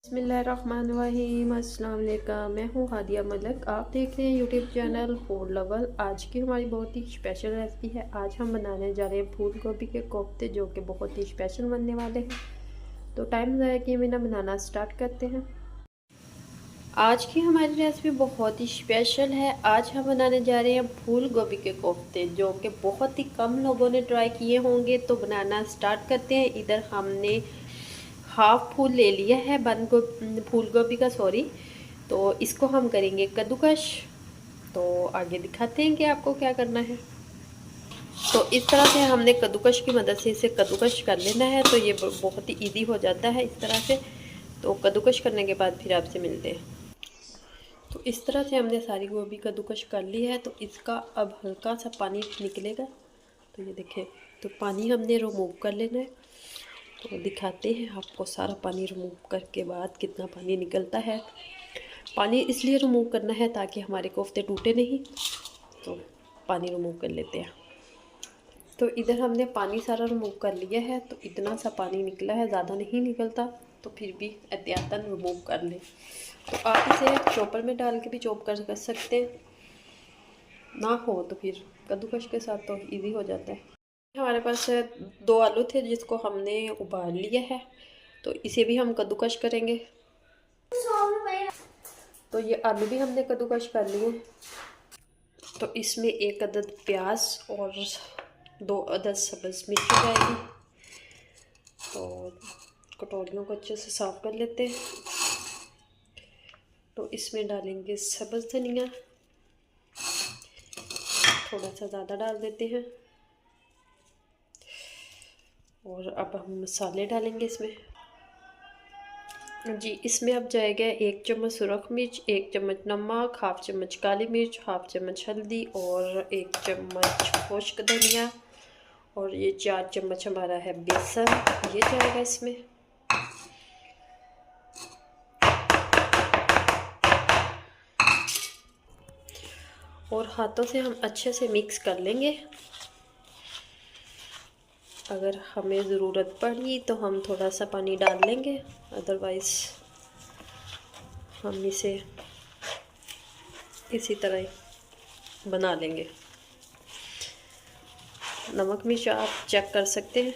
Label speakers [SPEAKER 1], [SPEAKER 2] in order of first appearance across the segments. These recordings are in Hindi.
[SPEAKER 1] बिस्मिल्लाहिर्रहमानिर्रहीम। अस्सलाम वालेकुम। मैं हूँ हादिया मलिक। आप देख रहे हैं यूट्यूब चैनल फूड लवर। आज की हमारी बहुत ही स्पेशल रेसिपी है। आज हम बनाने जा रहे हैं फूल गोभी के कोफ्ते, जो कि बहुत ही स्पेशल बनने वाले हैं। तो टाइम ज़ाया किए बिना बनाना स्टार्ट करते हैं। आज की हमारी रेसिपी बहुत ही स्पेशल है। आज हम बनाने जा रहे हैं फूल गोभी के कोफ्ते, जो कि बहुत ही कम लोगों ने ट्राई किए होंगे। तो बनाना स्टार्ट करते हैं। इधर हमने हाफ फूल ले लिया है फूल गोभी का, सॉरी। तो इसको हम करेंगे कद्दूकश। तो आगे दिखाते हैं कि आपको क्या करना है। तो इस तरह से हमने कद्दूकश की मदद से इसे कद्दूकश कर लेना है। तो ये बहुत ही इजी हो जाता है इस तरह से। तो कद्दूकश करने के बाद फिर आपसे मिलते हैं। तो इस तरह से हमने सारी गोभी कद्दूकश कर ली है। तो इसका अब हल्का सा पानी निकलेगा। तो ये देखें, तो पानी हमने रिमूव कर लेना है। तो दिखाते हैं आपको सारा पानी रिमूव करके बाद कितना पानी निकलता है। पानी इसलिए रिमूव करना है ताकि हमारे कोफ्ते टूटे नहीं। तो पानी रिमूव कर लेते हैं। तो इधर हमने पानी सारा रिमूव कर लिया है। तो इतना सा पानी निकला है, ज़्यादा नहीं निकलता। तो फिर भी एहतियातन रिमूव कर लें। तो आप इसे चॉपर में डाल के भी चॉप कर सकते हैं, ना हो तो फिर कद्दूकश के साथ तो इजी हो जाता है। हमारे पास 2 आलू थे जिसको हमने उबाल लिया है। तो इसे भी हम कद्दूकश करेंगे। तो ये आलू भी हमने कद्दूकश कर लिए। तो इसमें 1 अदद प्याज और 2 अदद सब्ज़ मिर्च जाएगी। तो कटोरियों को अच्छे से साफ़ कर लेते हैं। तो इसमें डालेंगे सब्ज़ धनिया, थोड़ा सा ज़्यादा डाल देते हैं। और अब हम मसाले डालेंगे इसमें। जी, इसमें अब जाएगा 1 चम्मच सुरख मिर्च, 1 चम्मच नमक, हाफ चम्मच काली मिर्च, हाफ चम्मच हल्दी और 1 चम्मच खुश्क धनिया। और ये 4 चम्मच हमारा है बेसन, ये जाएगा इसमें। और हाथों से हम अच्छे से मिक्स कर लेंगे। अगर हमें ज़रूरत पड़ी तो हम थोड़ा सा पानी डाल लेंगे, अदरवाइज़ हम इसे इसी तरह ही बना लेंगे। नमक मिर्च आप चेक कर सकते हैं।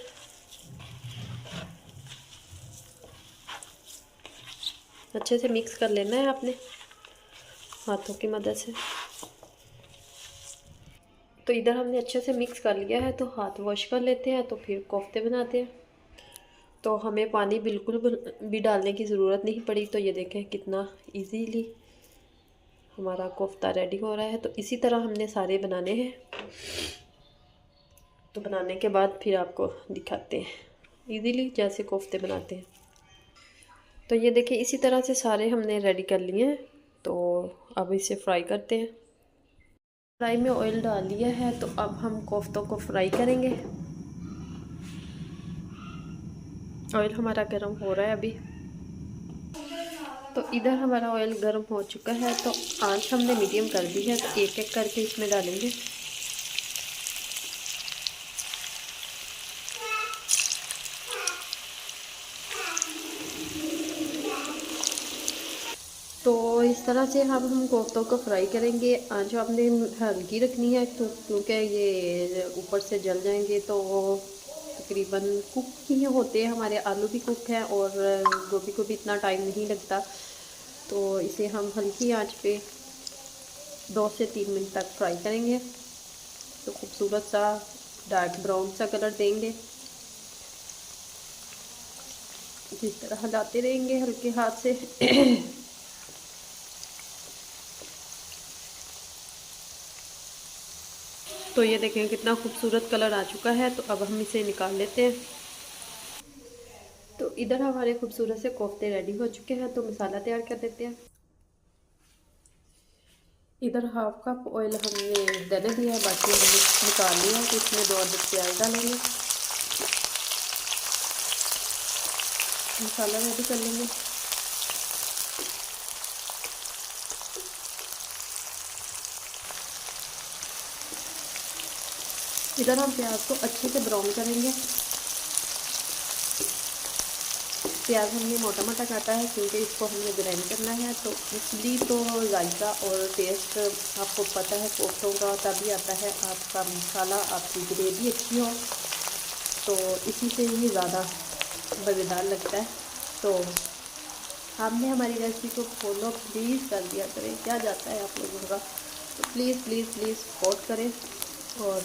[SPEAKER 1] अच्छे से मिक्स कर लेना है आपने हाथों की मदद से। तो इधर हमने अच्छे से मिक्स कर लिया है। तो हाथ वॉश कर लेते हैं। तो फिर कोफ्ते बनाते हैं। तो हमें पानी बिल्कुल भी डालने की ज़रूरत नहीं पड़ी। तो ये देखें कितना इजीली हमारा कोफ्ता रेडी हो रहा है। तो इसी तरह हमने सारे बनाने हैं। तो बनाने के बाद फिर आपको दिखाते हैं इजीली जैसे कोफ्ते बनाते हैं। तो ये देखिए इसी तरह से सारे हमने रेडी कर लिए हैं। तो अब इसे फ्राई करते हैं। फ्राई में ऑयल डाल लिया है। तो अब हम कोफ्तों को फ्राई करेंगे। ऑयल हमारा गर्म हो रहा है अभी। तो इधर हमारा ऑयल गर्म हो चुका है। तो आंच हमने मीडियम कर दी है। तो एक एक करके इसमें डालेंगे। तो इस तरह से हम कोफ्तों को फ्राई करेंगे। आंच आपने हल्की रखनी है क्योंकि ये ऊपर से जल जाएंगे। तो तकरीबन कुक ही होते हैं, हमारे आलू भी कुक हैं और गोभी को भी इतना टाइम नहीं लगता। तो इसे हम हल्की आंच पे 2 से 3 मिनट तक फ्राई करेंगे। तो खूबसूरत सा डार्क ब्राउन सा कलर देंगे। इस तरह हिलाते रहेंगे हल्के हाथ से। तो ये देखें कितना खूबसूरत कलर आ चुका है। तो अब हम इसे निकाल लेते हैं। तो इधर हमारे खूबसूरत से कोफ्ते रेडी हो चुके हैं। तो मसाला तैयार कर देते हैं। इधर हाफ कप ऑयल हमने देने दिया है, बाकी हमने निकाल लिया। तो इसमें 2 अदद प्याज डालेंगे। मसाला रेडी कर लेंगे। इधर हम प्याज को अच्छे से ब्राउन करेंगे। प्याज हमने मोटा मोटा काटा है क्योंकि इसको हमने ग्राइंड करना है, तो इसलिए तो जायका और टेस्ट आपको पता है कोफ्तों का तभी आता है आपका मसाला, आपकी ग्रेवी अच्छी हो, तो इसी से ही ज़्यादा मज़ेदार लगता है। तो आपने हमारी रेसिपी को फॉलो प्लीज़ कर दिया करें, क्या जाता है आप लोगों का, तो प्लीज़ प्लीज़ प्लीज़ सपोर्ट करें और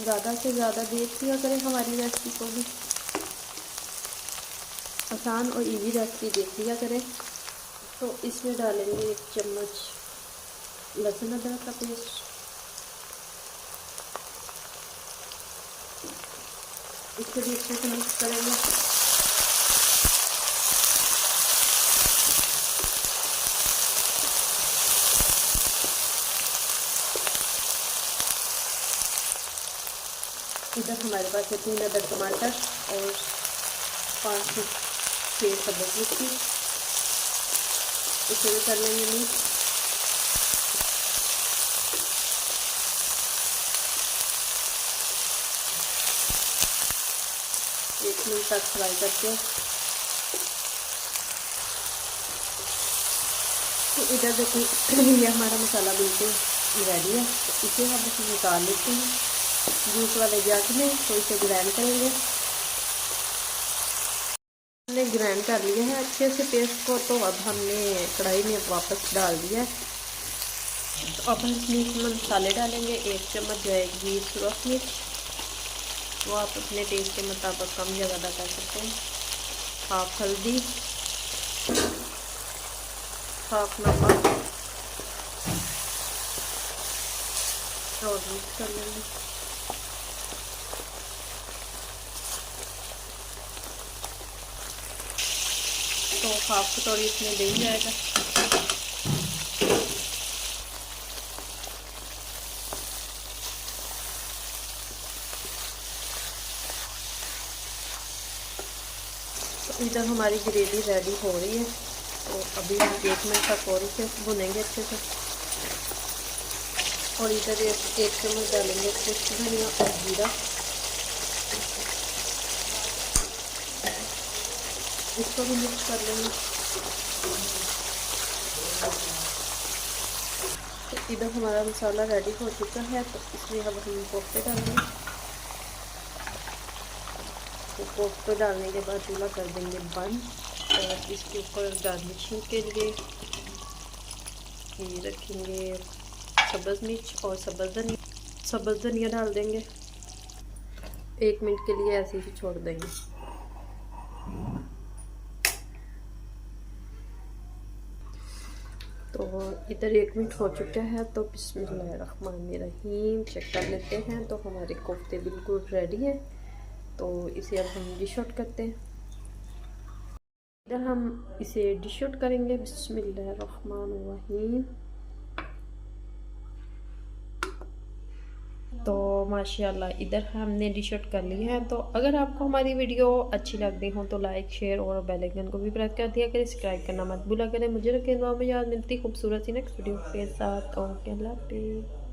[SPEAKER 1] ज़्यादा से ज़्यादा देख लिया करें हमारी रेसिपी को भी। आसान और इजी रेसिपी देख लिया करें। तो इसमें डालेंगे 1 चम्मच लहसुन अदरक का पेस्ट, इसको भी अच्छे से मिक्स करेंगे। इधर हमारे पास है 3 अदर टमाटर और 5 से 6 सब्ज़ मिर्ची, इसे भी कर लेंगे मिक्स। एक मिनट तक फ्राई करके तो इधर देखिए ये हमारा मसाला बिल्कुल रेडी है, तो इसे हम निकाल लेते हैं जूस वाले जग में, तो इसे ग्राइंड करेंगे। हमने ग्राइंड कर लिया है अच्छे से पेस्ट को, तो अब हमने कढ़ाई में वापस डाल दिया है। तो अब हम इसमें मसाले डालेंगे। 1 चम्मच जाएगी सुरख मिर्च, वो आप अपने टेस्ट के मुताबिक कम या ज़्यादा कर सकते हैं। 1/2 हल्दी, 1/2 नमक और मिक्स कर लेंगे। तो 1/2 कटोरी इसमें दही जाएगा। तो इधर हमारी ग्रेवी रेडी हो रही है, तो अभी 1 मिनट तक और इसे भुनेंगे अच्छे से। और इधर 1 चम्मच डालेंगे कुछ धनिया और जीरा, इसको भी मिक्स कर लेंगे। तो इधर हमारा मसाला रेडी हो चुका है, तो इसमें अब हम कोफ्ते डालेंगे। तो कोफ्ते डालने के बाद चूल्हा कर देंगे बंद, और इसके ऊपर गार्निशिंग के लिए ये रखेंगे सब्ज़ मिर्च और सब्ज़ धनिया डाल देंगे। 1 मिनट के लिए ऐसे ही छोड़ देंगे। तो इधर 1 मिनट हो चुका है, तो बिस्मिल्लाहिर्रहमानिर्रहीम चेक कर लेते हैं। तो हमारे कोफ्ते बिल्कुल रेडी हैं, तो इसे अब हम डिश आउट करते हैं। इधर हम इसे डिश आउट करेंगे। बिस्मिल्लाहिर्रहमानिर्रहीम। तो माशाल्लाह इधर हमने डिश आउट कर लिया है। तो अगर आपको हमारी वीडियो अच्छी लग रही हो तो लाइक, शेयर और बेल आइकन को भी प्रेस कर दिया करें। सब्सक्राइब करना मत भूला करें। मुझे रखें दुआ में याद। मिलती खूबसूरत सी नेक्स्ट वीडियो के साथ। ओके, अल्लाह हाफिज़।